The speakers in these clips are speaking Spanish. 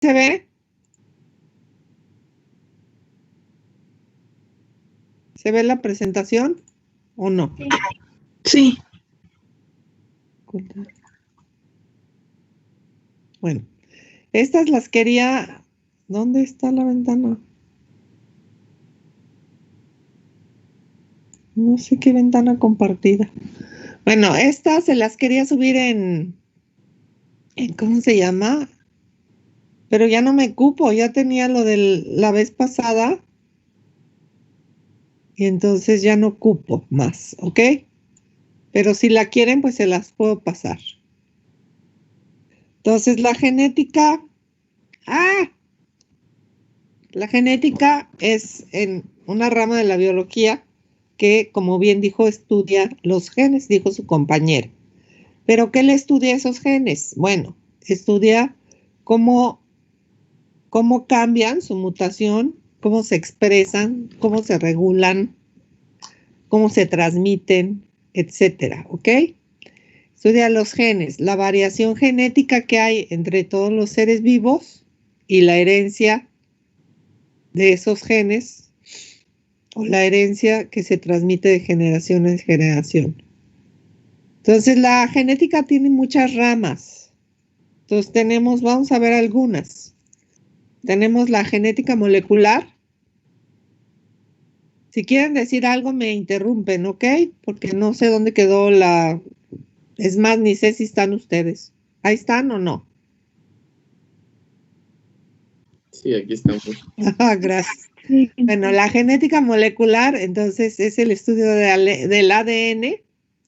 se ve? ¿Se ve la presentación o no? Sí. Bueno, estas las quería... ¿Dónde está la ventana? No sé qué ventana compartida. Bueno, estas se las quería subir en ¿cómo se llama? Pero ya no me cupo, ya tenía lo de la vez pasada. Y entonces ya no cupo más, ¿ok? Pero si la quieren, pues se las puedo pasar. Entonces la genética... ¡Ah! La genética es en una rama de la biología que, como bien dijo, estudia los genes, dijo su compañero. ¿Pero qué le estudia esos genes? Bueno, estudia cómo cambian su mutación, cómo se expresan, cómo se regulan, cómo se transmiten, etcétera, ¿ok? Estudia los genes, la variación genética que hay entre todos los seres vivos y la herencia de esos genes o la herencia que se transmite de generación en generación. Entonces, la genética tiene muchas ramas. Entonces, vamos a ver algunas. Tenemos la genética molecular. Si quieren decir algo, me interrumpen, ¿ok? Porque no sé dónde quedó la... Es más, ni sé si están ustedes. ¿Ahí están o no? Sí, aquí estamos. Gracias. Bueno, la genética molecular, entonces, es el estudio del ADN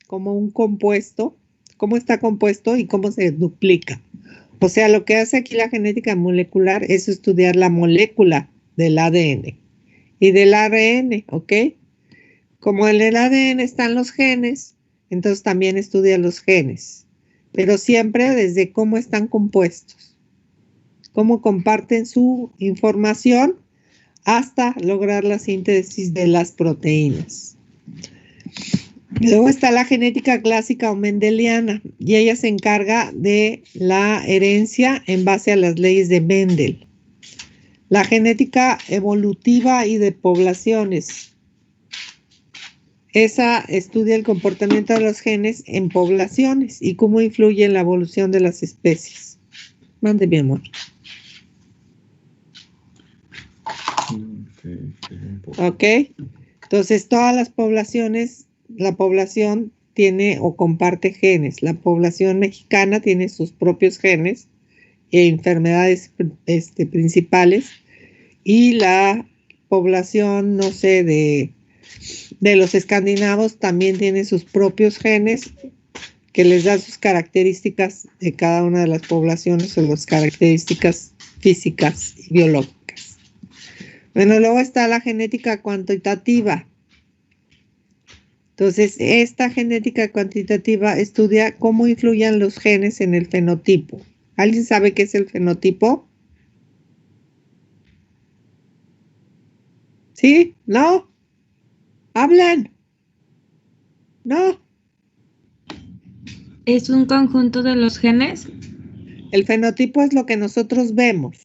como un compuesto, cómo está compuesto y cómo se duplica. O sea, lo que hace aquí la genética molecular es estudiar la molécula del ADN y del ARN, ¿ok? Como en el ADN están los genes, entonces también estudia los genes, pero siempre desde cómo están compuestos, cómo comparten su información hasta lograr la síntesis de las proteínas. Luego está la genética clásica o mendeliana y ella se encarga de la herencia en base a las leyes de Mendel. La genética evolutiva y de poblaciones. Esa estudia el comportamiento de los genes en poblaciones y cómo influye en la evolución de las especies. Mande, mi amor. Ok. Entonces, todas las poblaciones, la población tiene o comparte genes. La población mexicana tiene sus propios genes e enfermedades principales. Y la población, no sé, de los escandinavos también tiene sus propios genes que les dan sus características de cada una de las poblaciones o las características físicas y biológicas. Bueno, luego está la genética cuantitativa. Entonces, esta genética cuantitativa estudia cómo influyen los genes en el fenotipo. ¿Alguien sabe qué es el fenotipo? ¿Sí? ¿No? ¿Hablan? ¿No? ¿Es un conjunto de los genes? El fenotipo es lo que nosotros vemos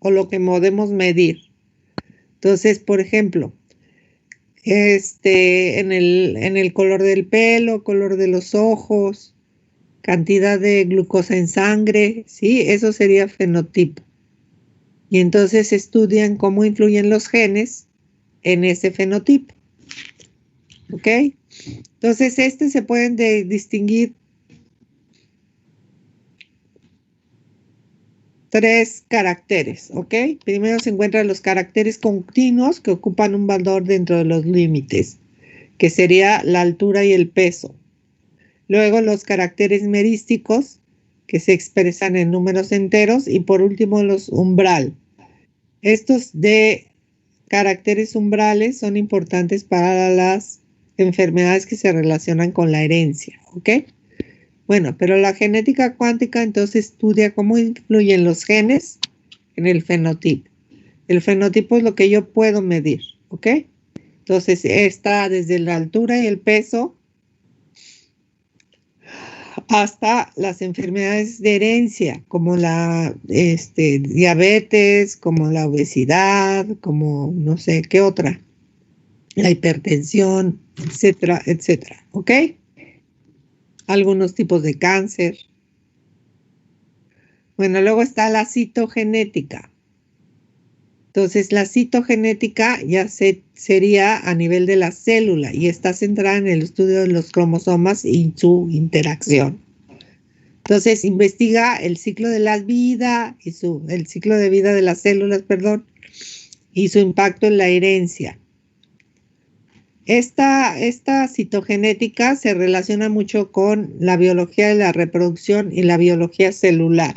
o lo que podemos medir. Entonces, por ejemplo, en el color del pelo, color de los ojos, cantidad de glucosa en sangre, ¿sí? Eso sería fenotipo. Y entonces estudian cómo influyen los genes en ese fenotipo. ¿Ok? Entonces, se pueden distinguir tres caracteres, ¿ok? Primero se encuentran los caracteres continuos que ocupan un valor dentro de los límites, que sería la altura y el peso. Luego los caracteres merísticos, que se expresan en números enteros. Y por último los umbral. Estos de caracteres umbrales son importantes para las enfermedades que se relacionan con la herencia, ¿ok? Bueno, pero la genética cuántica entonces estudia cómo influyen los genes en el fenotipo. El fenotipo es lo que yo puedo medir, ¿ok? Entonces está desde la altura y el peso hasta las enfermedades de herencia, como la diabetes, como la obesidad, como no sé qué otra, la hipertensión, etcétera, etcétera, ¿ok? Algunos tipos de cáncer. Bueno, luego está la citogenética. Entonces, la citogenética ya sería a nivel de la célula y está centrada en el estudio de los cromosomas y su interacción. Entonces, investiga el ciclo de la vida y el ciclo de vida de las células, perdón, y su impacto en la herencia. Esta citogenética se relaciona mucho con la biología de la reproducción y la biología celular.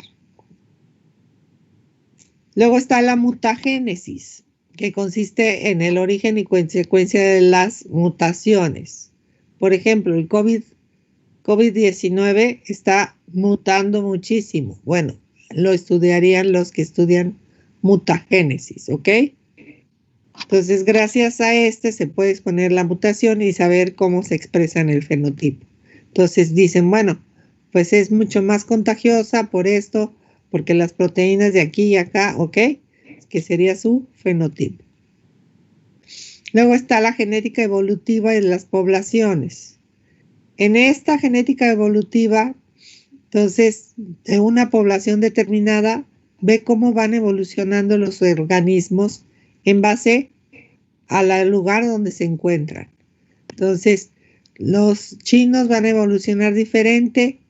Luego está la mutagénesis, que consiste en el origen y consecuencia de las mutaciones. Por ejemplo, el COVID-19 está mutando muchísimo. Bueno, lo estudiarían los que estudian mutagénesis, ¿ok? Entonces, gracias a se puede exponer la mutación y saber cómo se expresa en el fenotipo. Entonces dicen, bueno, pues es mucho más contagiosa por esto, porque las proteínas de aquí y acá, ¿ok? Que sería su fenotipo. Luego está la genética evolutiva de las poblaciones. En esta genética evolutiva, entonces, en una población determinada, ve cómo van evolucionando los organismos en base al lugar donde se encuentran. Entonces, los chinos van a evolucionar diferente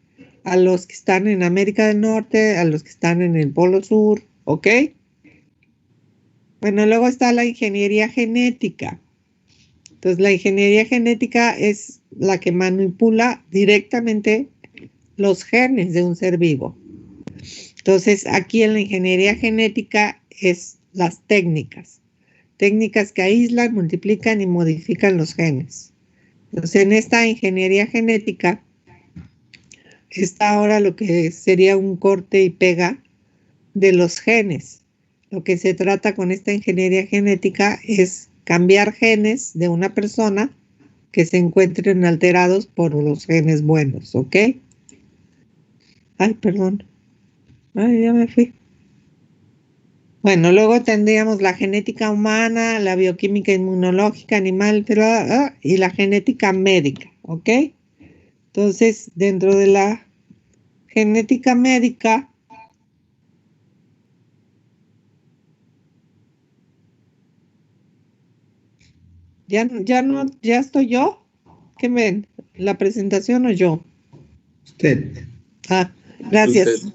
a los que están en América del Norte, a los que están en el Polo Sur, ¿ok? Bueno, luego está la ingeniería genética. Entonces, la ingeniería genética es la que manipula directamente los genes de un ser vivo. Entonces, aquí en la ingeniería genética es las técnicas que aíslan, multiplican y modifican los genes. Entonces, en esta ingeniería genética está ahora lo que sería un corte y pega de los genes. Lo que se trata con esta ingeniería genética es cambiar genes de una persona que se encuentren alterados por los genes buenos, ¿ok? Ay, perdón. Ay, ya me fui. Bueno, luego tendríamos la genética humana, la bioquímica inmunológica animal y la genética médica, ¿ok? Entonces, dentro de la genética médica, ya estoy yo. ¿Qué ven? ¿La presentación o yo? Usted. Ah, gracias. Usted.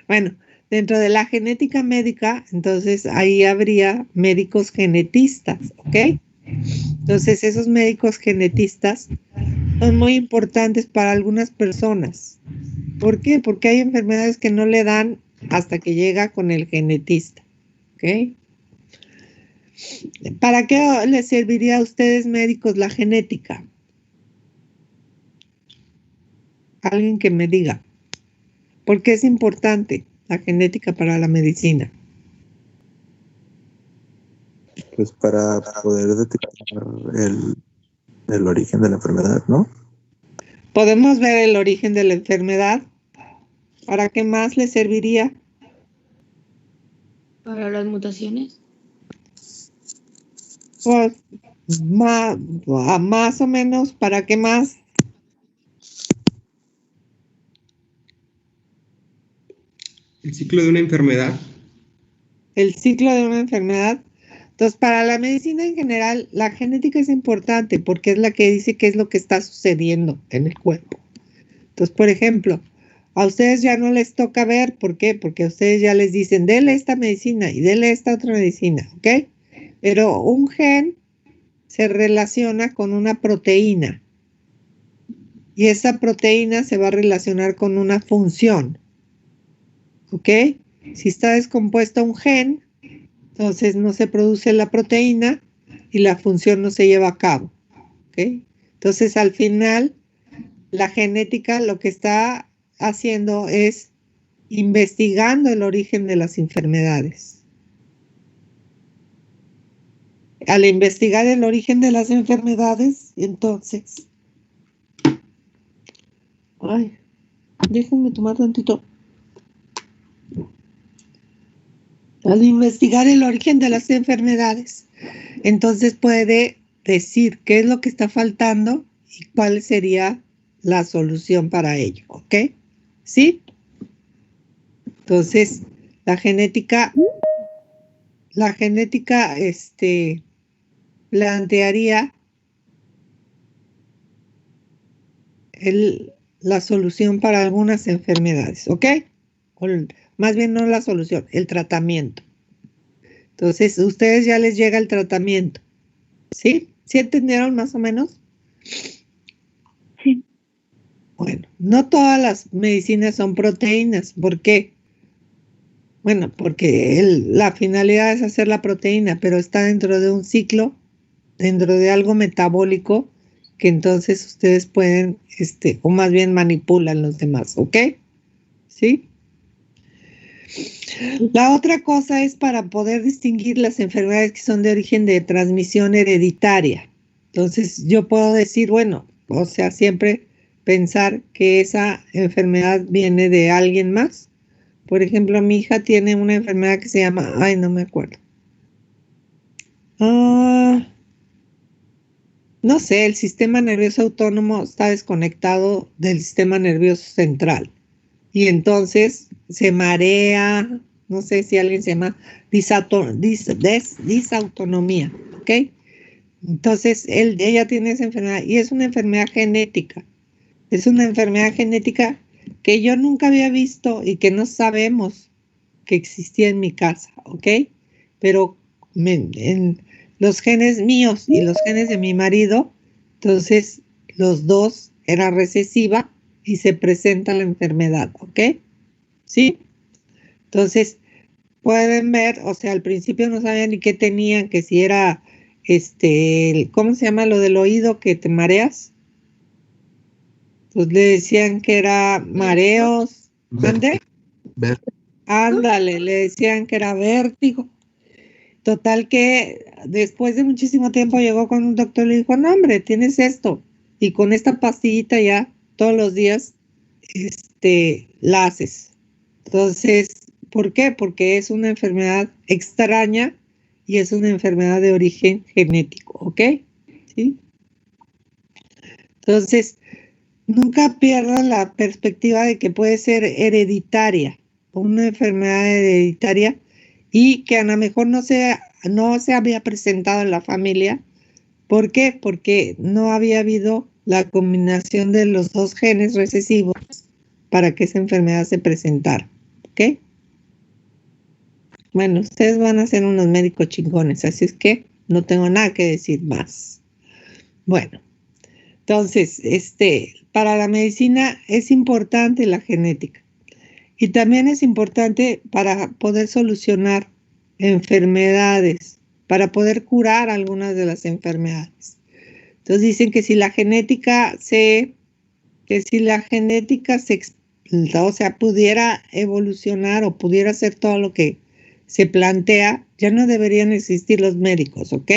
Bueno, dentro de la genética médica, entonces ahí habría médicos genetistas, ¿ok? Entonces, esos médicos genetistas son muy importantes para algunas personas. ¿Por qué? Porque hay enfermedades que no le dan hasta que llega con el genetista, ¿ok? ¿Para qué les serviría a ustedes médicos la genética? Alguien que me diga. ¿Por qué es importante la genética para la medicina? Pues para poder detectar el origen de la enfermedad, ¿no? ¿Podemos ver el origen de la enfermedad? ¿Para qué más les serviría? Para las mutaciones. Pues más o menos, ¿para qué más? El ciclo de una enfermedad. El ciclo de una enfermedad. Entonces, para la medicina en general, la genética es importante porque es la que dice qué es lo que está sucediendo en el cuerpo. Entonces, por ejemplo, a ustedes ya no les toca ver, ¿por qué? Porque a ustedes ya les dicen, dele esta medicina y dele esta otra medicina, ¿ok? Pero un gen se relaciona con una proteína y esa proteína se va a relacionar con una función, ¿ok? Si está descompuesto un gen, entonces no se produce la proteína y la función no se lleva a cabo, ¿ok? Entonces, al final, la genética lo que está haciendo es investigando el origen de las enfermedades. Al investigar el origen de las enfermedades, entonces, Ay, déjenme tomar tantito. Al investigar el origen de las enfermedades, entonces puede decir qué es lo que está faltando y cuál sería la solución para ello, ¿ok? ¿Sí? Entonces, la genética, plantearía la solución para algunas enfermedades, ¿ok? Más bien no la solución, el tratamiento. Entonces, ustedes ya les llega el tratamiento, ¿sí? ¿Sí entendieron más o menos? Sí. Bueno, no todas las medicinas son proteínas. ¿Por qué? Bueno, porque la finalidad es hacer la proteína, pero está dentro de un ciclo, dentro de algo metabólico, que entonces ustedes pueden, o más bien manipulan los demás, ¿ok? ¿Sí? La otra cosa es para poder distinguir las enfermedades que son de origen de transmisión hereditaria. Entonces, yo puedo decir, bueno, o sea, siempre pensar que esa enfermedad viene de alguien más. Por ejemplo, mi hija tiene una enfermedad que se llama, ay, no me acuerdo. No sé, el sistema nervioso autónomo está desconectado del sistema nervioso central. Y entonces se marea, no sé si alguien se llama disautonomía, ¿ok? Entonces, ella tiene esa enfermedad y es una enfermedad genética. Es una enfermedad genética que yo nunca había visto y que no sabemos que existía en mi casa, ¿ok? Pero en los genes míos y los genes de mi marido, entonces los dos eran recesiva y se presenta la enfermedad, ¿ok? ¿Sí? Entonces, pueden ver, o sea, al principio no sabían ni qué tenían, que si era, ¿cómo se llama lo del oído que te mareas? Pues le decían que era mareos. ¿Ande? Ándale, le decían que era vértigo. Total que después de muchísimo tiempo llegó con un doctor y le dijo, no, hombre, tienes esto. Y con esta pastillita ya todos los días, la haces. Entonces, ¿por qué? Porque es una enfermedad extraña y es una enfermedad de origen genético, ¿ok? ¿Sí? Entonces, nunca pierdan la perspectiva de que puede ser hereditaria, una enfermedad hereditaria y que a lo mejor no se había presentado en la familia. ¿Por qué? Porque no había habido la combinación de los dos genes recesivos para que esa enfermedad se presentara, ¿ok? Bueno, ustedes van a ser unos médicos chingones, así es que no tengo nada que decir más. Bueno, entonces, para la medicina es importante la genética y también es importante para poder solucionar enfermedades, para poder curar algunas de las enfermedades. Entonces dicen que si la genética o sea, pudiera evolucionar o pudiera hacer todo lo que se plantea, ya no deberían existir los médicos, ¿ok?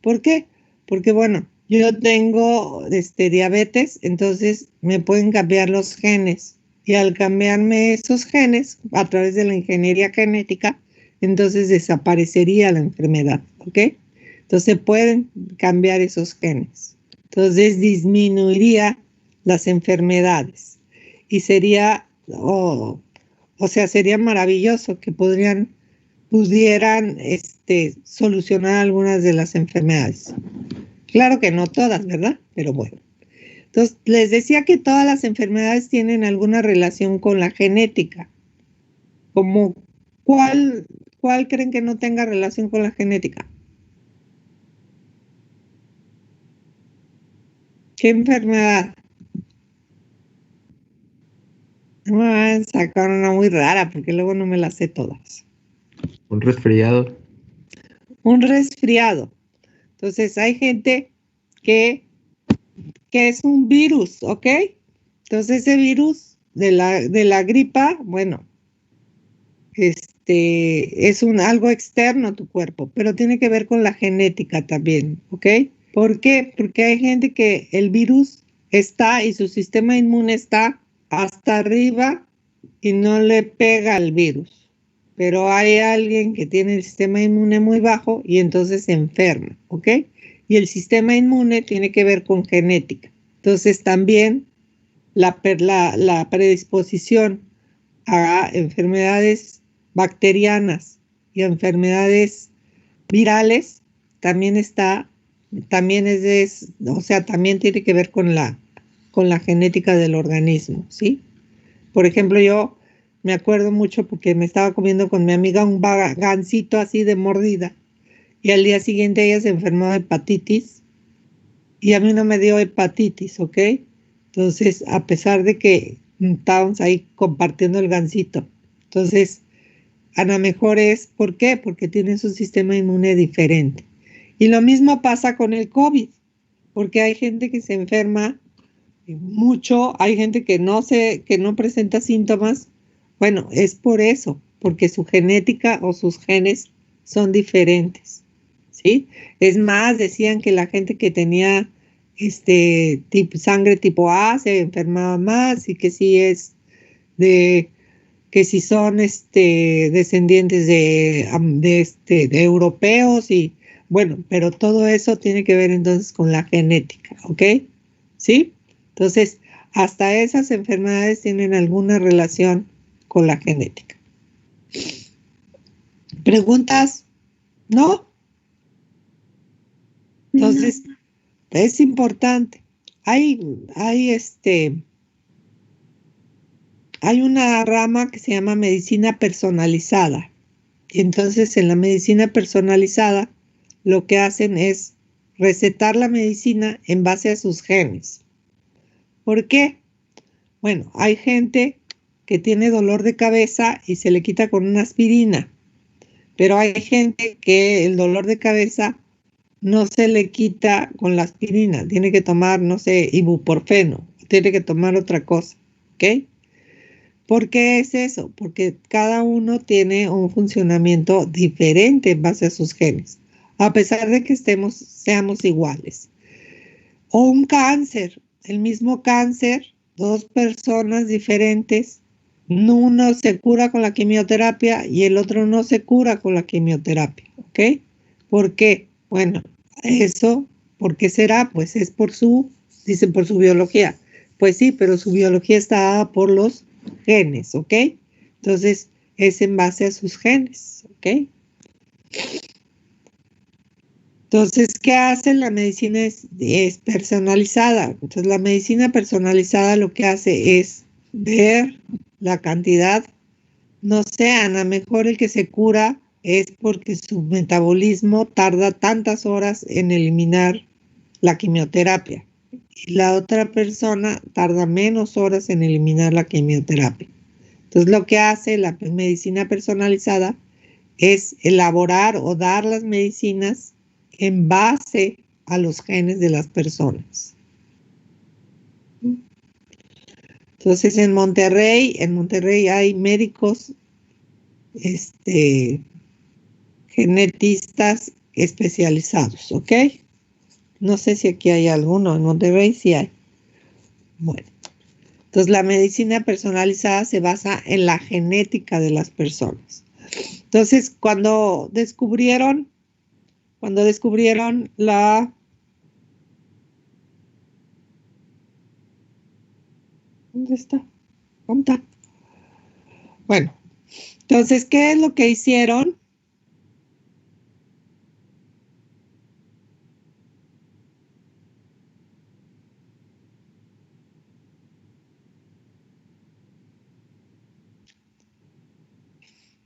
¿Por qué? Porque, bueno, yo tengo diabetes, entonces me pueden cambiar los genes. Y al cambiarme esos genes a través de la ingeniería genética, entonces desaparecería la enfermedad, ¿ok? Entonces pueden cambiar esos genes. Entonces disminuiría las enfermedades. Y sería, sería maravilloso que pudieran solucionar algunas de las enfermedades. Claro que no todas, ¿verdad? Pero bueno. Entonces, les decía que todas las enfermedades tienen alguna relación con la genética. Como, ¿cuál creen que no tenga relación con la genética? ¿Qué enfermedad? Sacaron una muy rara porque luego no me las sé todas. Un resfriado. Un resfriado. Entonces, hay gente que es un virus, ¿ok? Entonces, ese virus de la gripa, bueno, es algo externo a tu cuerpo, pero tiene que ver con la genética también, ¿ok? ¿Por qué? Porque hay gente que el virus está y su sistema inmune está hasta arriba y no le pega al virus. Pero hay alguien que tiene el sistema inmune muy bajo y entonces se enferma, ¿ok? Y el sistema inmune tiene que ver con genética. Entonces también la predisposición a enfermedades bacterianas y a enfermedades virales también está, también también tiene que ver con la genética del organismo, ¿sí? Por ejemplo, yo me acuerdo mucho porque me estaba comiendo con mi amiga un gansito así de mordida y al día siguiente ella se enfermó de hepatitis y a mí no me dio hepatitis, ¿ok? Entonces, a pesar de que estábamos ahí compartiendo el gansito. Entonces, a lo mejor es, ¿por qué? Porque tiene su sistema inmune diferente. Y lo mismo pasa con el COVID, porque hay gente que se enferma mucho, hay gente que no presenta síntomas. Bueno, es por eso, porque su genética o sus genes son diferentes, ¿sí? Es más, decían que la gente que tenía sangre tipo A se enfermaba más y que que si son descendientes de europeos y bueno, pero todo eso tiene que ver entonces con la genética, ¿ok? ¿Sí? Entonces, hasta esas enfermedades tienen alguna relación con la genética. ¿Preguntas? ¿No? Entonces, es importante. Hay una rama que se llama medicina personalizada. Y entonces en la medicina personalizada lo que hacen es recetar la medicina en base a sus genes. ¿Por qué? Bueno, hay gente que tiene dolor de cabeza y se le quita con una aspirina, pero hay gente que el dolor de cabeza no se le quita con la aspirina, tiene que tomar, no sé, ibuprofeno, tiene que tomar otra cosa, ¿ok? ¿Por qué es eso? Porque cada uno tiene un funcionamiento diferente en base a sus genes, a pesar de que seamos iguales. O un cáncer, el mismo cáncer, dos personas diferentes, uno se cura con la quimioterapia y el otro no se cura con la quimioterapia, ¿ok? ¿Por qué? Bueno, eso, ¿por qué será? Pues es dicen por su biología. Pues sí, pero su biología está dada por los genes, ¿ok? Entonces, es en base a sus genes, ¿ok? Entonces, ¿qué hace? La medicina es personalizada. Entonces, la medicina personalizada lo que hace es ver la cantidad. No sé, a lo mejor el que se cura es porque su metabolismo tarda tantas horas en eliminar la quimioterapia. Y la otra persona tarda menos horas en eliminar la quimioterapia. Entonces, lo que hace la medicina personalizada es elaborar o dar las medicinas en base a los genes de las personas. Entonces, en Monterrey hay médicos, genetistas especializados, ¿ok? No sé si aquí hay alguno, en Monterrey sí hay. Bueno, entonces la medicina personalizada se basa en la genética de las personas. Entonces, cuando descubrieron ¿dónde está? ¿Dónde está? Bueno, entonces, ¿qué es lo que hicieron?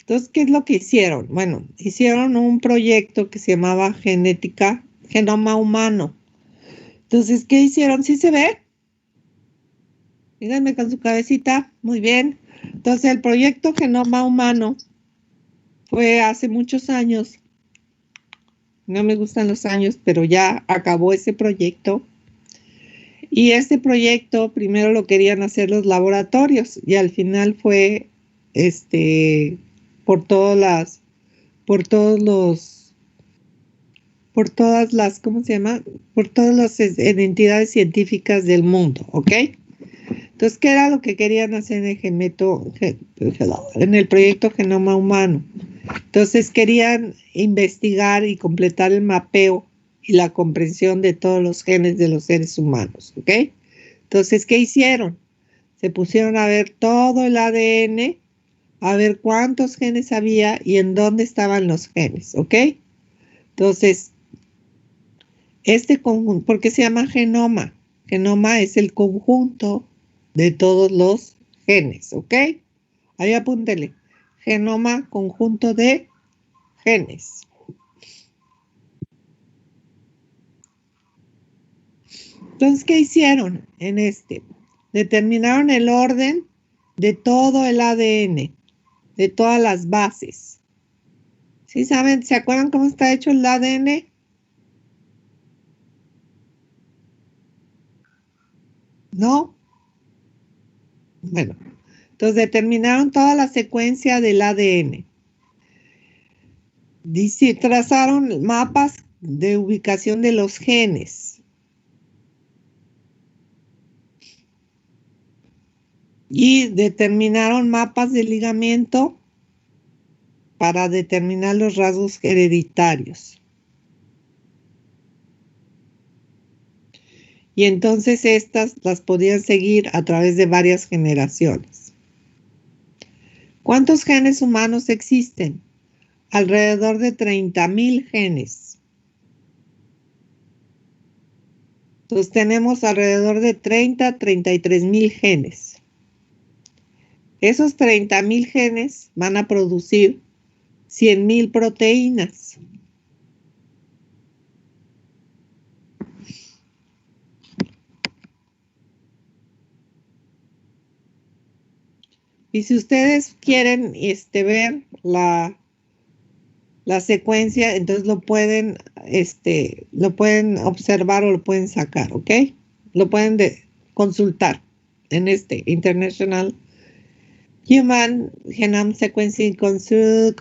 Entonces, ¿qué es lo que hicieron? Bueno, hicieron un proyecto que se llamaba Genoma Humano. Entonces, ¿qué hicieron? ¿Sí se ve? Díganme con su cabecita. Muy bien. Entonces, el proyecto Genoma Humano fue hace muchos años. No me gustan los años, pero ya acabó ese proyecto. Y este proyecto primero lo querían hacer los laboratorios y al final fue por todos los por todas las, ¿cómo se llama? Por todas las entidades científicas del mundo, ¿ok? Entonces, ¿qué era lo que querían hacer en el proyecto Genoma Humano? Entonces, querían investigar y completar el mapeo y la comprensión de todos los genes de los seres humanos, ¿ok? Entonces, ¿qué hicieron? Se pusieron a ver todo el ADN, a ver cuántos genes había y en dónde estaban los genes, ¿ok? Entonces, este conjunto, ¿por qué se llama genoma? Genoma es el conjunto de todos los genes, ¿ok? Ahí apúntele. Genoma, conjunto de genes. Entonces, ¿qué hicieron en este? Determinaron el orden de todo el ADN, de todas las bases. ¿Sí saben? ¿Se acuerdan cómo está hecho el ADN? ¿No? Bueno, entonces determinaron toda la secuencia del ADN. Dice, trazaron mapas de ubicación de los genes. Y determinaron mapas de ligamiento para determinar los rasgos hereditarios. Y entonces estas las podían seguir a través de varias generaciones. ¿Cuántos genes humanos existen? Alrededor de 30,000 genes. Entonces tenemos alrededor de 33,000 genes. Esos 30,000 genes van a producir 100,000 proteínas. Y si ustedes quieren ver la secuencia, entonces lo pueden observar o lo pueden sacar, ¿ok? Lo pueden consultar en International Human Genome Sequencing Consult,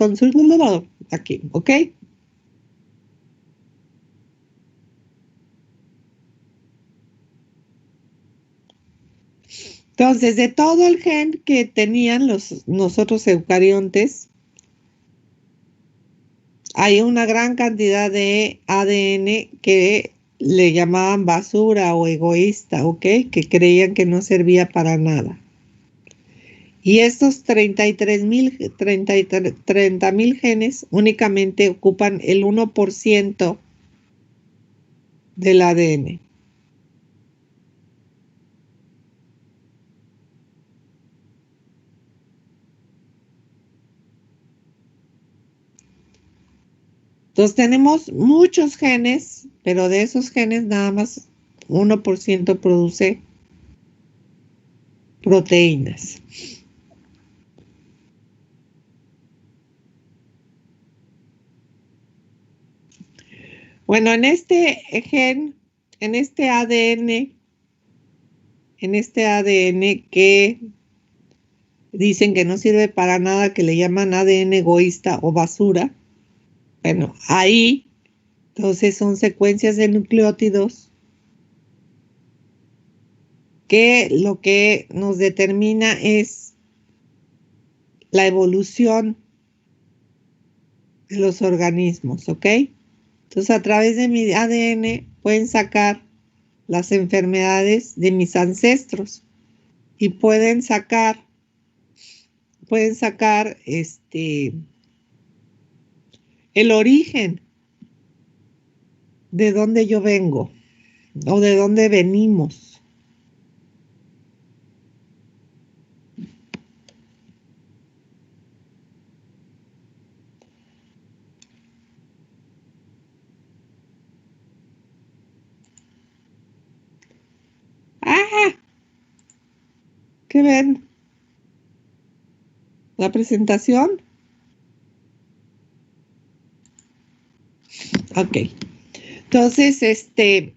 aquí, ¿ok? Entonces, de todo el gen que tenían nosotros eucariontes, hay una gran cantidad de ADN que le llamaban basura o egoísta, ¿ok? Que creían que no servía para nada. Y estos 30,000 genes únicamente ocupan el 1% del ADN. Entonces tenemos muchos genes, pero de esos genes nada más 1% produce proteínas. Bueno, en este ADN, que dicen que no sirve para nada, que le llaman ADN egoísta o basura, bueno, ahí entonces son secuencias de nucleótidos que lo que nos determina es la evolución de los organismos, ¿ok? Entonces, a través de mi ADN pueden sacar las enfermedades de mis ancestros y pueden sacar el origen de dónde yo vengo o de dónde venimos. ¡Ah! ¿Qué ven? ¿La presentación? Ok. Entonces,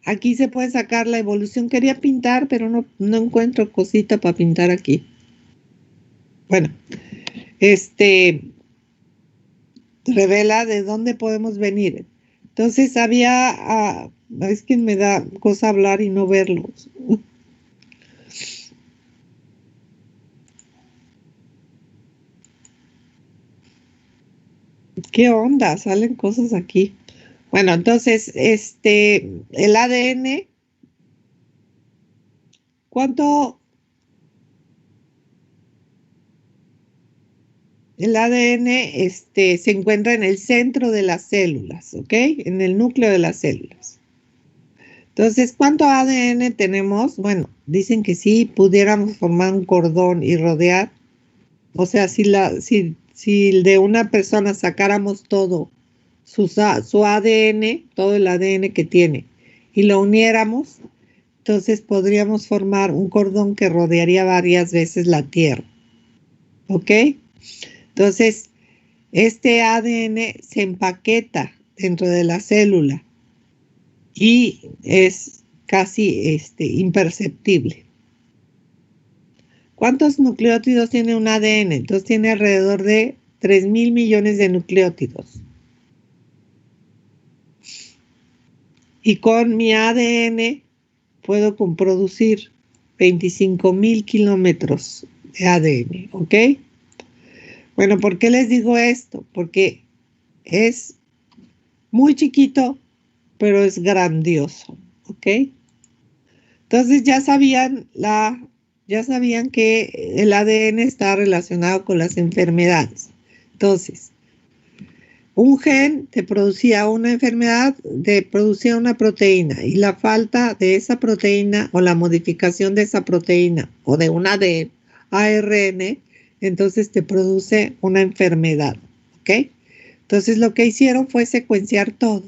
aquí se puede sacar la evolución. Quería pintar, pero no encuentro cosita para pintar aquí. Bueno, revela de dónde podemos venir. Entonces había, es que me da cosa hablar y no verlos. ¿Qué onda? Salen cosas aquí. Bueno, entonces, el ADN, ¿cuánto? El ADN, se encuentra en el centro de las células, ¿ok? En el núcleo de las células. Entonces, ¿cuánto ADN tenemos? Bueno, dicen que sí pudiéramos formar un cordón y rodear. O sea, si de una persona sacáramos todo su ADN, todo el ADN que tiene, y lo uniéramos, entonces podríamos formar un cordón que rodearía varias veces la Tierra. ¿Ok? Entonces, este ADN se empaqueta dentro de la célula y es casi imperceptible. ¿Cuántos nucleótidos tiene un ADN? Entonces tiene alrededor de 3.000 millones de nucleótidos. Y con mi ADN puedo producir 25.000 kilómetros de ADN, ¿ok? Bueno, ¿por qué les digo esto? Porque es muy chiquito, pero es grandioso, ¿ok? Entonces ya sabían que el ADN está relacionado con las enfermedades. Entonces, un gen te producía una enfermedad, te producía una proteína y la falta de esa proteína o la modificación de esa proteína o de una de ARN, entonces te produce una enfermedad, ¿ok? Entonces lo que hicieron fue secuenciar todo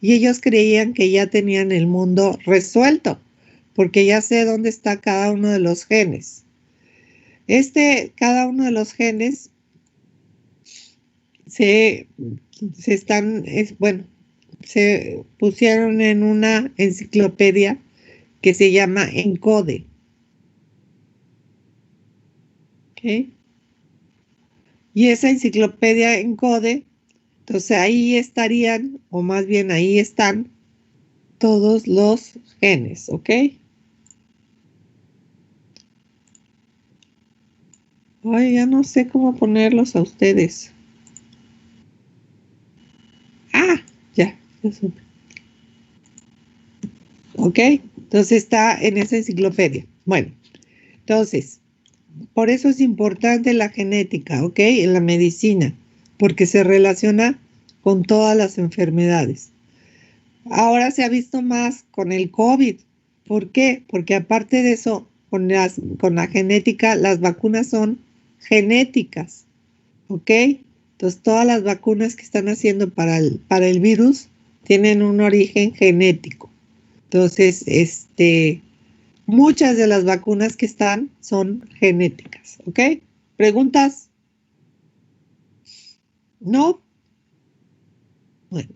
y ellos creían que ya tenían el mundo resuelto porque ya sé dónde está cada uno de los genes. Cada uno de los genes se pusieron en una enciclopedia que se llama ENCODE. ¿Ok? Y esa enciclopedia ENCODE, entonces ahí estarían, o más bien ahí están todos los genes, ¿ok? Ay, ya no sé cómo ponerlos a ustedes. Ya supe. ¿Ok? Entonces está en esa enciclopedia. Bueno, entonces, por eso es importante la genética, ¿ok? En la medicina, porque se relaciona con todas las enfermedades. Ahora se ha visto más con el COVID. ¿Por qué? Porque aparte de eso, con la genética, las vacunas son genéticas, ¿ok? Entonces, todas las vacunas que están haciendo para el virus tienen un origen genético. Entonces, muchas de las vacunas que están son genéticas, ¿ok? ¿Preguntas? ¿No? Bueno,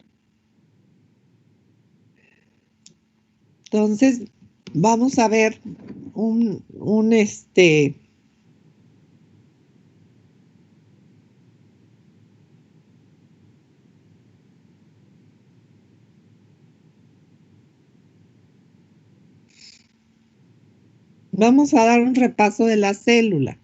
entonces vamos a ver vamos a dar un repaso de la célula.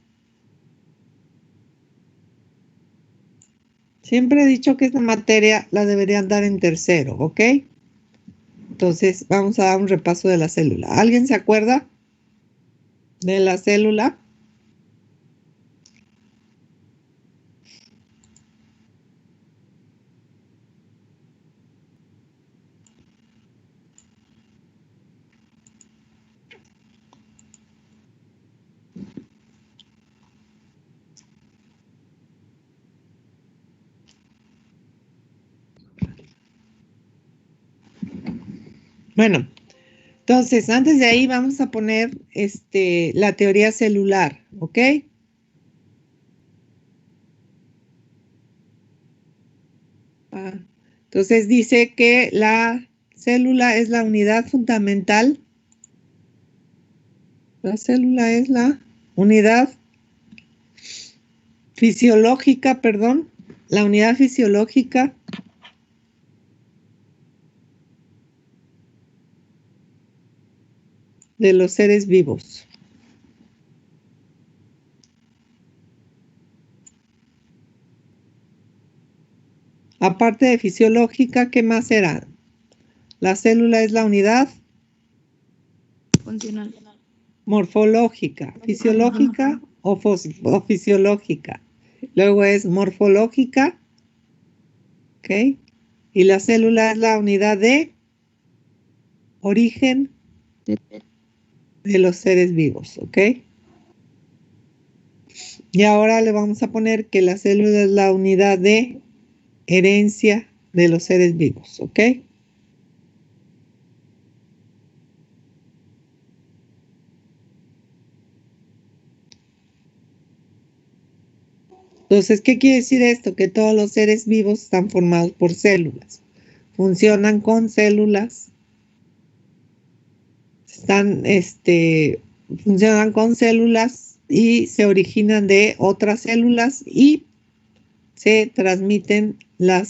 Siempre he dicho que esta materia la deberían dar en tercero, ¿ok? Entonces vamos a dar un repaso de la célula. ¿Alguien se acuerda de la célula? Bueno, entonces antes de ahí vamos a poner la teoría celular, ¿ok? Entonces dice que la célula es la unidad fundamental. La célula es la unidad fisiológica, perdón, la unidad fisiológica de los seres vivos. Aparte de fisiológica, ¿qué más será? La célula es la unidad Funcional. morfológica, fisiológica o fisiológica. Luego es morfológica, ¿ok? Y la célula es la unidad de origen de los seres vivos, ¿ok? Y ahora le vamos a poner que la célula es la unidad de herencia de los seres vivos, ¿ok? Entonces, ¿qué quiere decir esto? Que todos los seres vivos están formados por células. Funcionan con células. Funcionan con células y se originan de otras células y se transmiten la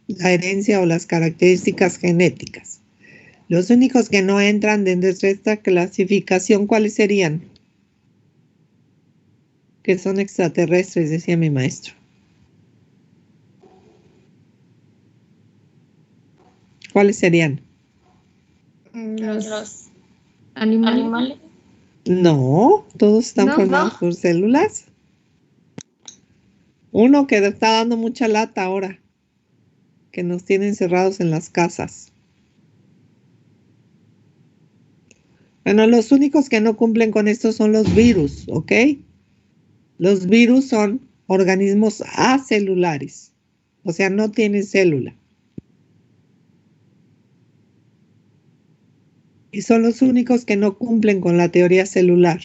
herencia o las características genéticas. Los únicos que no entran dentro de esta clasificación, ¿cuáles serían? Que son extraterrestres, decía mi maestro. ¿Cuáles serían? Los animales. No, todos están No. formados por células. Uno que está dando mucha lata ahora, que nos tiene encerrados en las casas. Bueno, los únicos que no cumplen con esto son los virus, ¿ok? Los virus son organismos acelulares, o sea, no tienen célula. Y son los únicos que no cumplen con la teoría celular.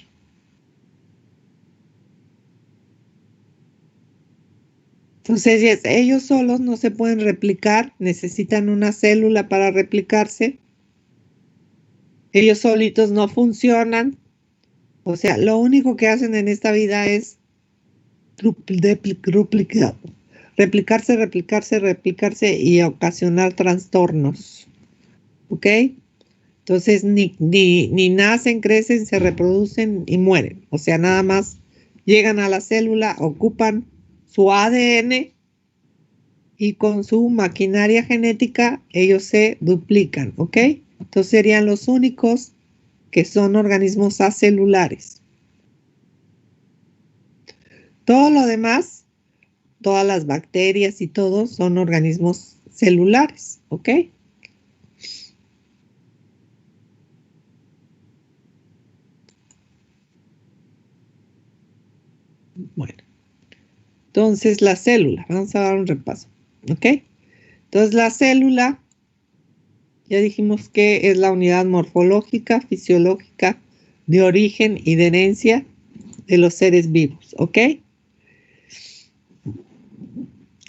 Entonces, ellos solos no se pueden replicar, necesitan una célula para replicarse. Ellos solitos no funcionan. O sea, lo único que hacen en esta vida es replicarse y ocasionar trastornos. ¿Ok? Entonces, ni nacen, crecen, se reproducen y mueren. O sea, nada más llegan a la célula, ocupan su ADN y con su maquinaria genética ellos se duplican, ¿ok? Entonces serían los únicos que son organismos acelulares. Todo lo demás, todas las bacterias y todo son organismos celulares, ¿ok? Bueno, entonces la célula, vamos a dar un repaso, ¿ok? Entonces la célula, ya dijimos que es la unidad morfológica, fisiológica, de origen y de herencia de los seres vivos, ¿ok?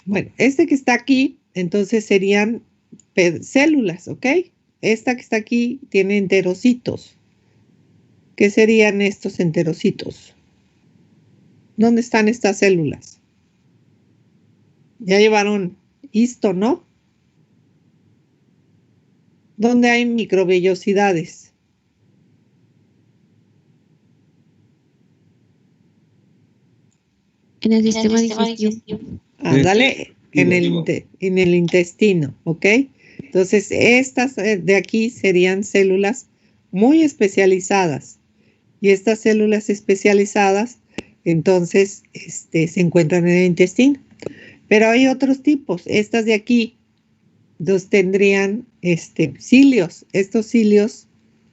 Bueno, este que está aquí, entonces serían células, ¿ok? Esta que está aquí tiene enterocitos. ¿Qué serían estos enterocitos? ¿Dónde están estas células? Ya llevaron histo, ¿no? ¿Dónde hay microvellosidades? En el sistema digestivo. Ándale, en el intestino, ¿ok? Entonces, estas de aquí serían células muy especializadas. Y estas células especializadas, entonces, se encuentran en el intestino. Pero hay otros tipos. Estas de aquí, dos tendrían cilios. Estos cilios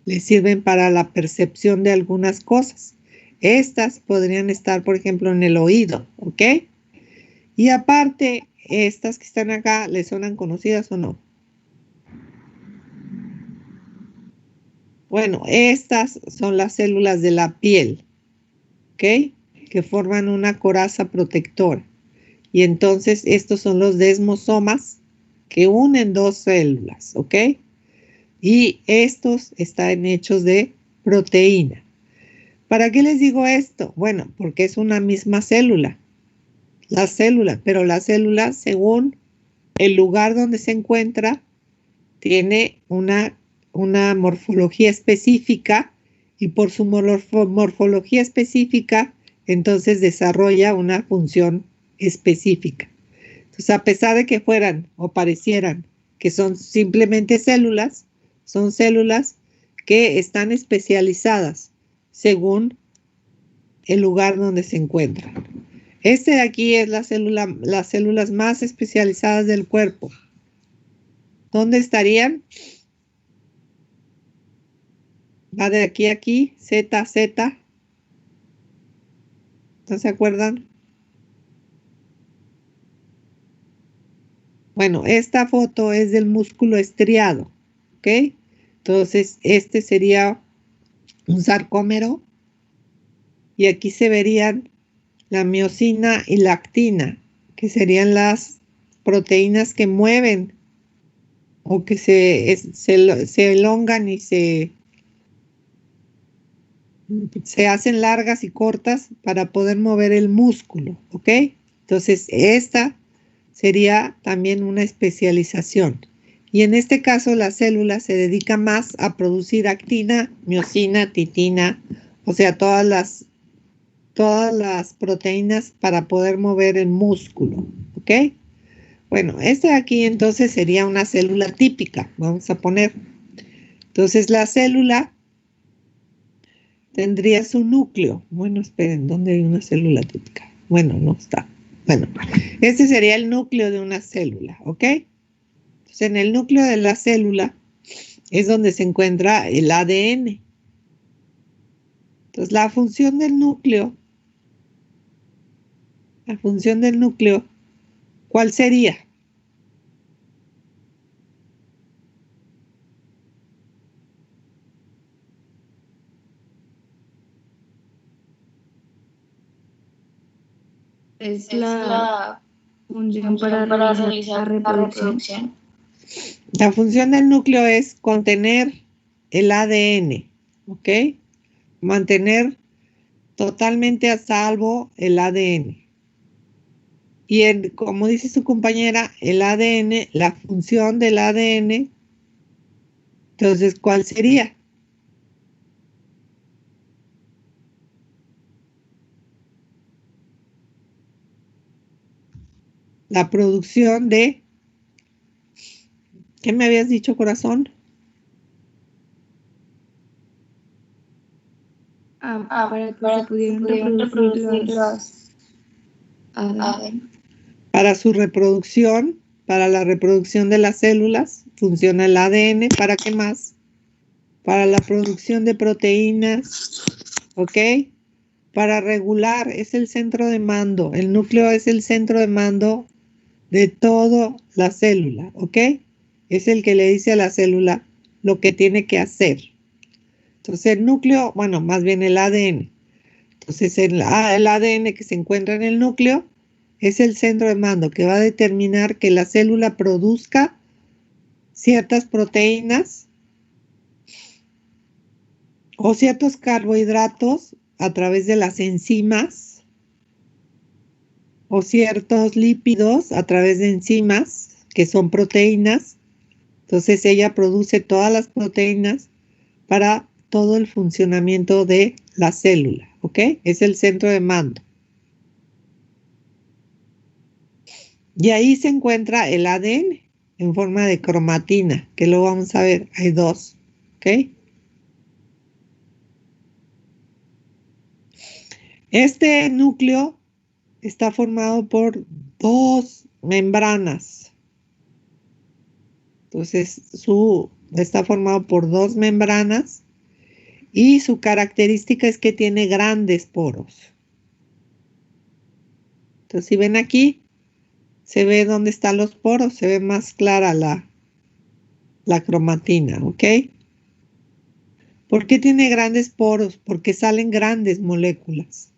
les sirven para la percepción de algunas cosas. Estas podrían estar, por ejemplo, en el oído, ¿ok? Y aparte, estas que están acá, ¿les suenan conocidas o no? Bueno, estas son las células de la piel, ¿ok? Que forman una coraza protectora. Y entonces estos son los desmosomas que unen dos células, ¿ok? Y estos están hechos de proteína. ¿Para qué les digo esto? Bueno, porque es una misma célula. La célula, pero la célula, según el lugar donde se encuentra, tiene una morfología específica y por su morfología específica, entonces desarrolla una función específica. Entonces, a pesar de que fueran o parecieran que son simplemente células, son células que están especializadas según el lugar donde se encuentran. Este de aquí es las células más especializadas del cuerpo. ¿Dónde estarían? Va de aquí a aquí, Z, Z. ¿No se acuerdan? Bueno, esta foto es del músculo estriado, ¿ok? Entonces, este sería un sarcómero y aquí se verían la miosina y la actina, que serían las proteínas que mueven o que se elongan y se hacen largas y cortas para poder mover el músculo, ¿ok? Entonces, esta sería también una especialización. Y en este caso, la célula se dedica más a producir actina, miosina, titina, o sea, todas las proteínas para poder mover el músculo, ¿ok? Bueno, esta de aquí entonces sería una célula típica, vamos a poner. Entonces, la célula tendría su núcleo. Bueno, esperen, ¿dónde hay una célula típica? Bueno, no está. Bueno, este sería el núcleo de una célula, ¿ok? Entonces, en el núcleo de la célula es donde se encuentra el ADN. Entonces, la función del núcleo, ¿cuál sería? Es la función para realizar la reproducción. La función del núcleo es contener el ADN, ¿ok? Mantener totalmente a salvo el ADN. Y como dice su compañera, el ADN, la función del ADN, entonces, ¿cuál sería? La producción de, ¿qué me habías dicho, corazón? Para que se pudieran reproducir los ADN. Para su reproducción, para la reproducción de las células, funciona el ADN. ¿Para qué más? Para la producción de proteínas, ¿ok? Para regular, es el centro de mando. El núcleo es el centro de mando de toda la célula, ¿ok? Es el que le dice a la célula lo que tiene que hacer. Entonces el núcleo, bueno, más bien el ADN. Entonces el ADN que se encuentra en el núcleo es el centro de mando que va a determinar que la célula produzca ciertas proteínas o ciertos carbohidratos a través de las enzimas o ciertos lípidos a través de enzimas que son proteínas. Entonces ella produce todas las proteínas para todo el funcionamiento de la célula, ¿ok? Es el centro de mando. Y ahí se encuentra el ADN en forma de cromatina, que luego vamos a ver, hay dos, ¿ok? Este núcleo está formado por dos membranas. Entonces, está formado por dos membranas y su característica es que tiene grandes poros. Entonces, si ven aquí, se ve dónde están los poros, se ve más clara la cromatina, ¿ok? ¿Por qué tiene grandes poros? Porque salen grandes moléculas.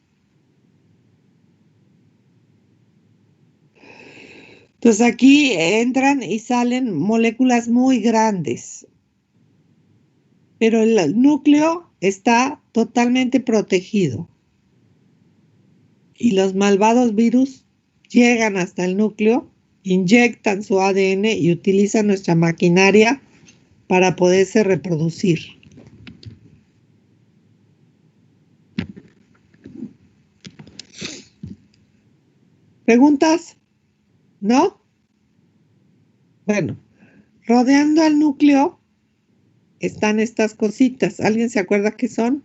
Entonces aquí entran y salen moléculas muy grandes, pero el núcleo está totalmente protegido. Y los malvados virus llegan hasta el núcleo, inyectan su ADN y utilizan nuestra maquinaria para poderse reproducir. ¿Preguntas? ¿No? Bueno, rodeando al núcleo están estas cositas. ¿Alguien se acuerda qué son?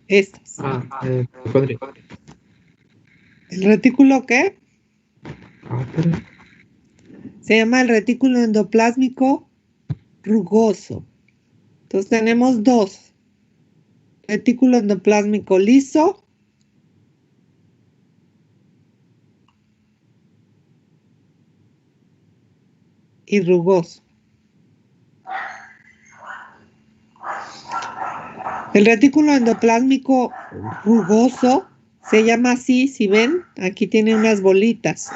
Estas. Mitocondria. ¿El retículo qué? Pero Se llama el retículo endoplásmico rugoso. Entonces tenemos dos. Retículo endoplásmico liso y rugoso. El retículo endoplásmico rugoso se llama así, si ven, aquí tiene unas bolitas.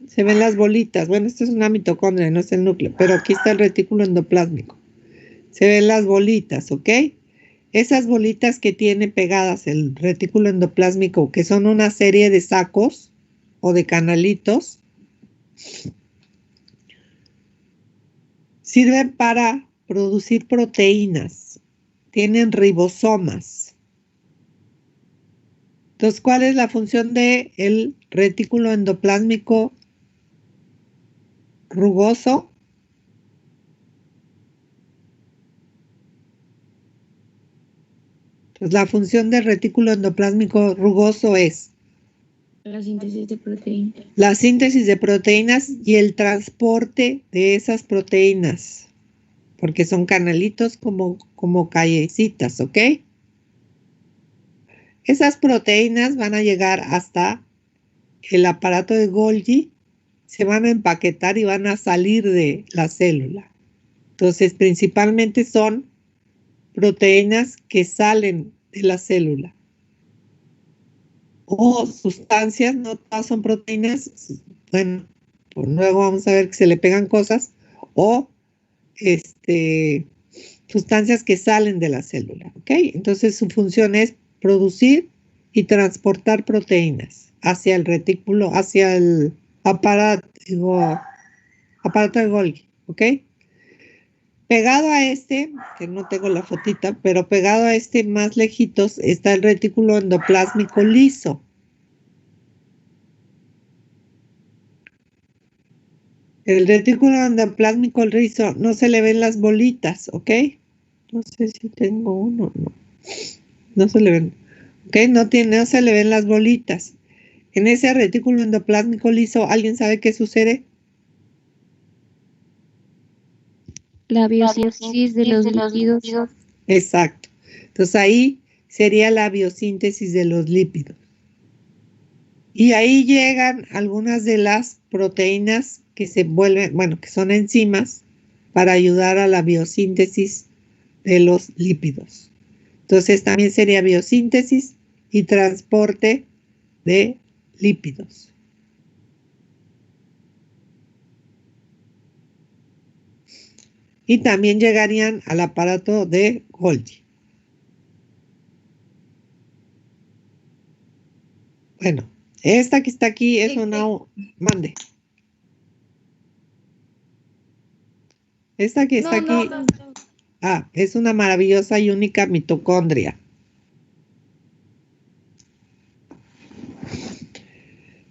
Se ven las bolitas. Bueno, esto es una mitocondria, no es el núcleo, pero aquí está el retículo endoplásmico. Se ven las bolitas, ¿ok? Esas bolitas que tiene pegadas el retículo endoplásmico, que son una serie de sacos o de canalitos, sirven para producir proteínas. Tienen ribosomas. Entonces, ¿cuál es la función del retículo endoplásmico rugoso? Pues la función del retículo endoplásmico rugoso es La síntesis de proteínas. la síntesis de proteínas y el transporte de esas proteínas, porque son canalitos como callecitas, ¿ok? Esas proteínas van a llegar hasta el aparato de Golgi, se van a empaquetar y van a salir de la célula. Entonces, principalmente son proteínas que salen de la célula. O sustancias, no todas son proteínas, bueno, pues luego vamos a ver que se le pegan cosas, o sustancias que salen de la célula, ¿ok? Entonces su función es producir y transportar proteínas hacia el retículo, hacia el aparato de Golgi, ¿ok? Pegado a este, que no tengo la fotita, pero pegado a este más lejitos está el retículo endoplásmico liso. El retículo endoplásmico liso no se le ven las bolitas, ¿ok? No sé si tengo uno, no. No se le ven, ¿ok? No se le ven las bolitas. En ese retículo endoplásmico liso, ¿alguien sabe qué sucede? La biosíntesis de los lípidos. Exacto. Entonces ahí sería la biosíntesis de los lípidos. Y ahí llegan algunas de las proteínas que se vuelven, bueno, que son enzimas para ayudar a la biosíntesis de los lípidos. Entonces también sería biosíntesis y transporte de lípidos. Y también llegarían al aparato de Golgi. Bueno, esta que está aquí es una... Mande. Esta que está aquí... es una maravillosa y única mitocondria.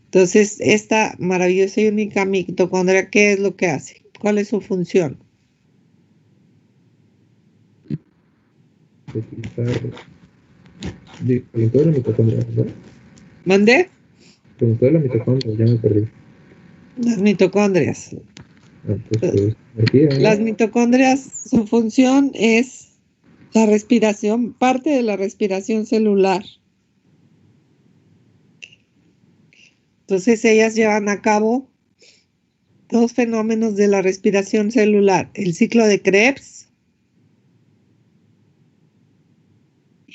Entonces, esta maravillosa y única mitocondria, ¿qué es lo que hace? ¿Cuál es su función? preguntó de la mitocondria, ¿verdad? ¿Mande? Preguntó de la mitocondria, ya me perdí. Las mitocondrias. Pues, energía, Las mitocondrias, su función es la respiración, parte de la respiración celular. Entonces, ellas llevan a cabo dos fenómenos de la respiración celular, el ciclo de Krebs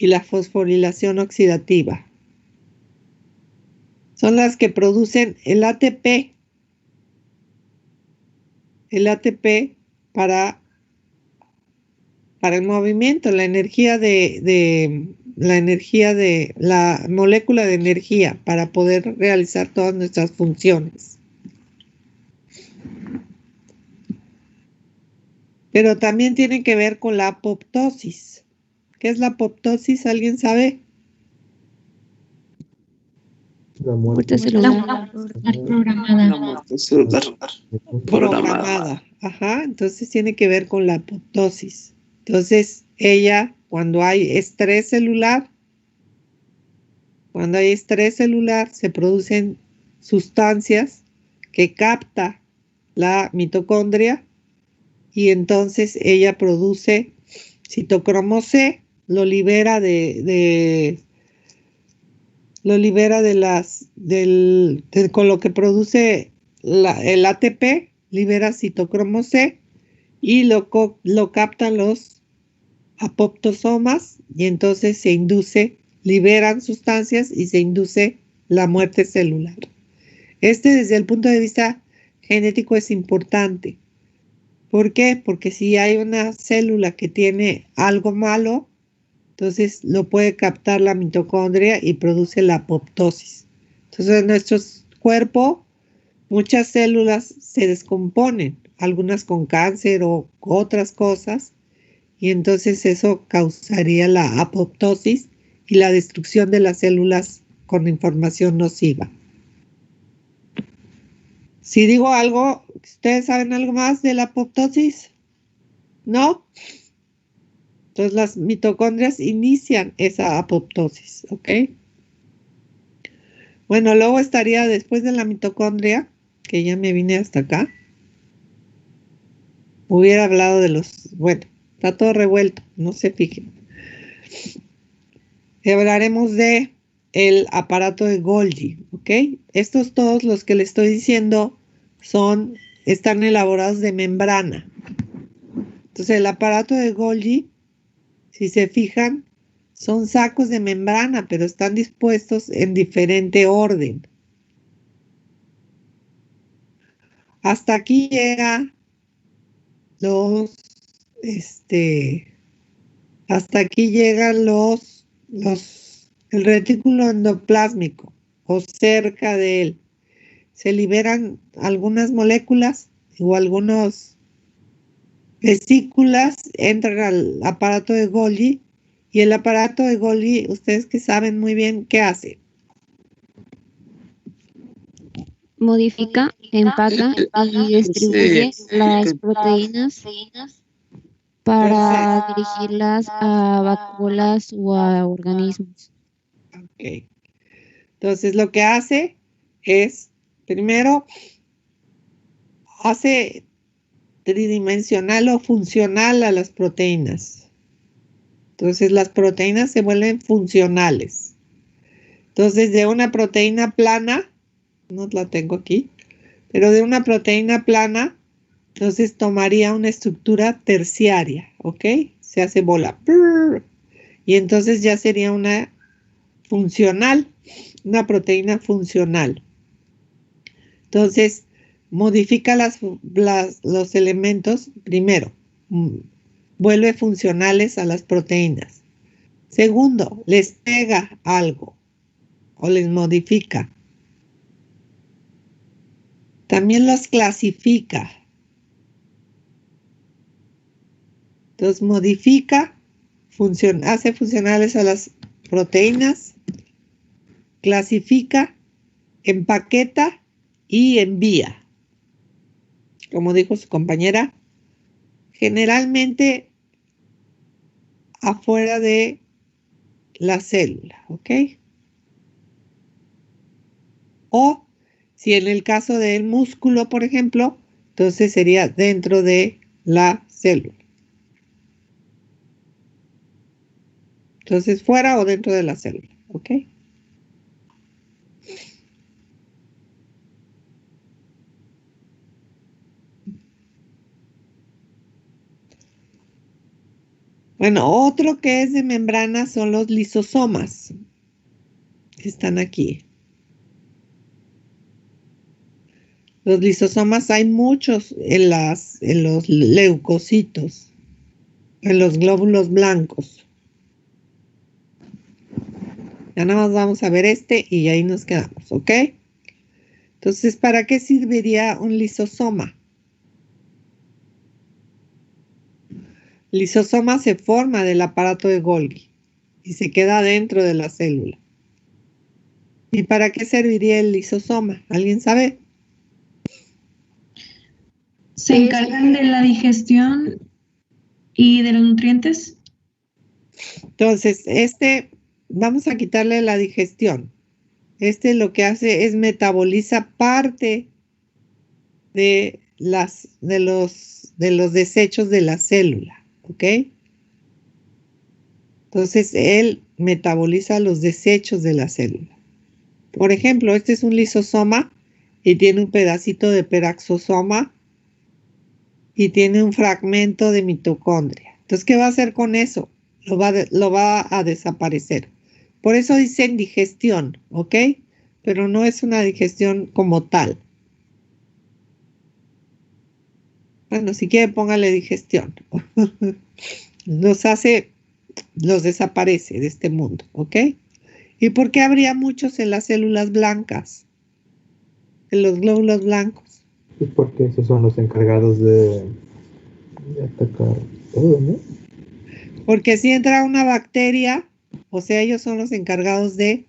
y la fosforilación oxidativa. Son las que producen el ATP para el movimiento, la energía de la molécula de energía para poder realizar todas nuestras funciones. Pero también tiene que ver con la apoptosis. ¿Qué es la apoptosis? ¿Alguien sabe? La muerte. Muerte celular programada. La muerte celular. Programada. Ajá, entonces tiene que ver con la apoptosis. Entonces, ella, cuando hay estrés celular, se producen sustancias que capta la mitocondria y entonces ella produce citocromo C, lo libera con lo que produce el ATP, libera citocromo C y lo captan los apoptosomas y entonces liberan sustancias y se induce la muerte celular. Desde el punto de vista genético es importante. ¿Por qué? Porque si hay una célula que tiene algo malo, entonces lo puede captar la mitocondria y produce la apoptosis. Entonces en nuestro cuerpo muchas células se descomponen, algunas con cáncer o otras cosas, y entonces eso causaría la apoptosis y la destrucción de las células con información nociva. Si digo algo, ¿ustedes saben algo más de la apoptosis? ¿No? Entonces las mitocondrias inician esa apoptosis, ¿ok? Bueno, luego estaría después de la mitocondria, que ya me vine hasta acá. Hubiera hablado de bueno, está todo revuelto, no se fijen. Hablaremos de el aparato de Golgi, ¿ok? Estos todos los que les estoy diciendo están elaborados de membrana. Entonces el aparato de Golgi, si se fijan, son sacos de membrana, pero están dispuestos en diferente orden. Hasta aquí llega hasta aquí llegan el retículo endoplásmico o cerca de él. Se liberan algunas moléculas o algunas vesículas, entran al aparato de Golgi y el aparato de Golgi, ustedes que saben muy bien qué hace. Modifica, empaca y distribuye las proteínas para dirigirlas a vacuolas o a organismos. Ok. Entonces lo que hace es, primero, hace tridimensional o funcional a las proteínas. Entonces las proteínas se vuelven funcionales. Entonces de una proteína plana, no la tengo aquí, pero de una proteína plana, entonces tomaría una estructura terciaria, ¿ok? Se hace bola. Y entonces ya sería una proteína funcional. Entonces, modifica los elementos, primero, vuelve funcionales a las proteínas. Segundo, les pega algo o les modifica. También los clasifica. Entonces, modifica, hace funcionales a las proteínas, clasifica, empaqueta y envía. Como dijo su compañera, generalmente afuera de la célula, ¿ok? O si en el caso del músculo, por ejemplo, entonces sería dentro de la célula. Entonces, fuera o dentro de la célula, ¿ok? Bueno, otro que es de membrana son los lisosomas. Están aquí. Los lisosomas hay muchos en los leucocitos, en los glóbulos blancos. Ya nada más vamos a ver y ahí nos quedamos, ¿ok? Entonces, ¿para qué serviría un lisosoma? El lisosoma se forma del aparato de Golgi y se queda dentro de la célula. ¿Y para qué serviría el lisosoma? ¿Alguien sabe? Se encargan de la digestión y de los nutrientes. Entonces, vamos a quitarle la digestión. Lo que hace es metaboliza parte de los desechos de la célula, ¿ok? Entonces, él metaboliza los desechos de la célula. Por ejemplo, este es un lisosoma y tiene un pedacito de peroxisoma y tiene un fragmento de mitocondria. Entonces, ¿qué va a hacer con eso? Lo va a desaparecer. Por eso dicen digestión, ¿ok? Pero no es una digestión como tal. Bueno, si quiere, póngale digestión. Los desaparece de este mundo, ¿ok? ¿Y por qué habría muchos en las células blancas? En los glóbulos blancos. Pues porque esos son los encargados de atacar todo, ¿no? Porque si entra una bacteria, o sea, ellos son los encargados de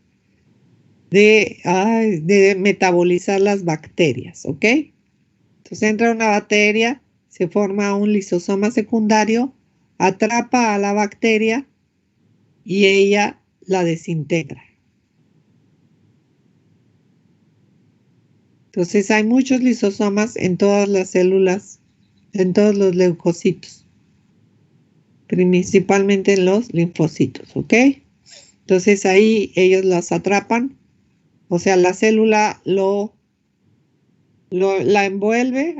metabolizar las bacterias, ¿ok? Entonces entra una bacteria, se forma un lisosoma secundario, atrapa a la bacteria y ella la desintegra. Entonces hay muchos lisosomas en todas las células, en todos los leucocitos, principalmente en los linfocitos, ¿ok? Entonces ahí ellos las atrapan, o sea, la célula la envuelve,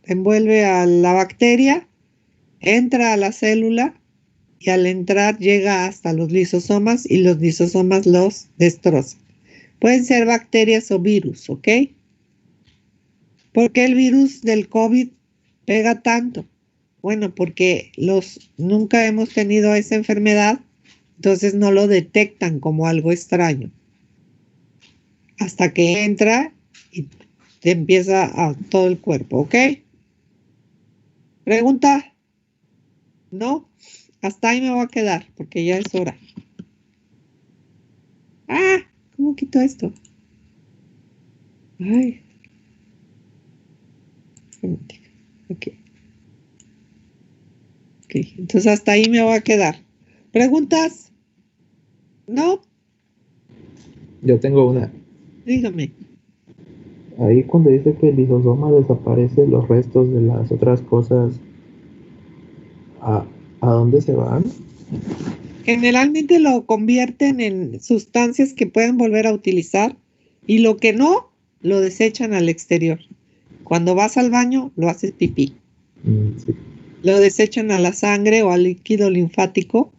envuelve a la bacteria, entra a la célula y al entrar llega hasta los lisosomas y los lisosomas los destrozan. Pueden ser bacterias o virus, ¿ok? ¿Por qué el virus del COVID pega tanto? Bueno, porque nunca hemos tenido esa enfermedad, entonces no lo detectan como algo extraño. Hasta que entra y te empieza a todo el cuerpo, ¿ok? ¿Pregunta? ¿No? Hasta ahí me voy a quedar, porque ya es hora. Ah, ¿cómo quito esto? Ay. Ok. Ok, entonces hasta ahí me voy a quedar. ¿Preguntas? ¿No? Yo tengo una. Dígame. Ahí cuando dice que el lisosoma desaparece los restos de las otras cosas, ¿a dónde se van? Generalmente lo convierten en sustancias que pueden volver a utilizar y lo que no, lo desechan al exterior. Cuando vas al baño, lo haces pipí. Sí. Lo desechan a la sangre o al líquido linfático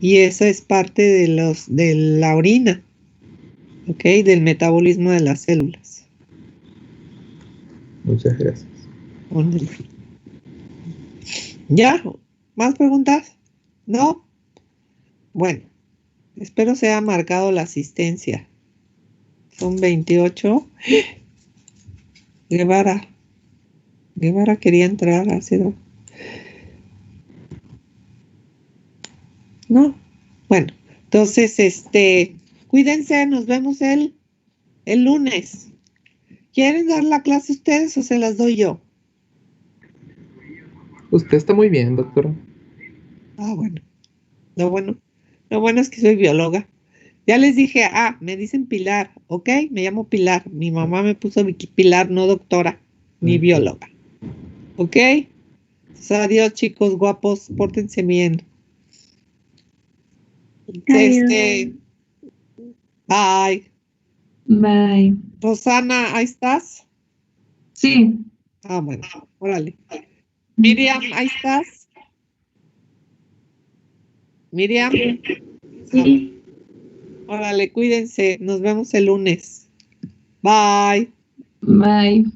y eso es parte de la orina, ¿ok? Del metabolismo de las células. Muchas gracias. ¿Ya? ¿Más preguntas? ¿No? Bueno, espero se haya marcado la asistencia. Son 28. Guevara quería entrar hace... No. Bueno, entonces, cuídense, nos vemos el lunes. ¿Quieren dar la clase ustedes o se las doy yo? Usted está muy bien, doctora. Ah, bueno. Lo bueno es que soy bióloga. Ya les dije, me dicen Pilar, ¿ok? Me llamo Pilar. Mi mamá me puso Pilar, no doctora, ni bióloga. ¿Ok? Entonces, adiós, chicos guapos, pórtense bien. Adiós. Bye. Bye. Rosana, ¿ahí estás? Sí. Ah, bueno, órale. Miriam, ¿ahí estás? Miriam, Sí. órale, cuídense. Nos vemos el lunes. Bye. Bye.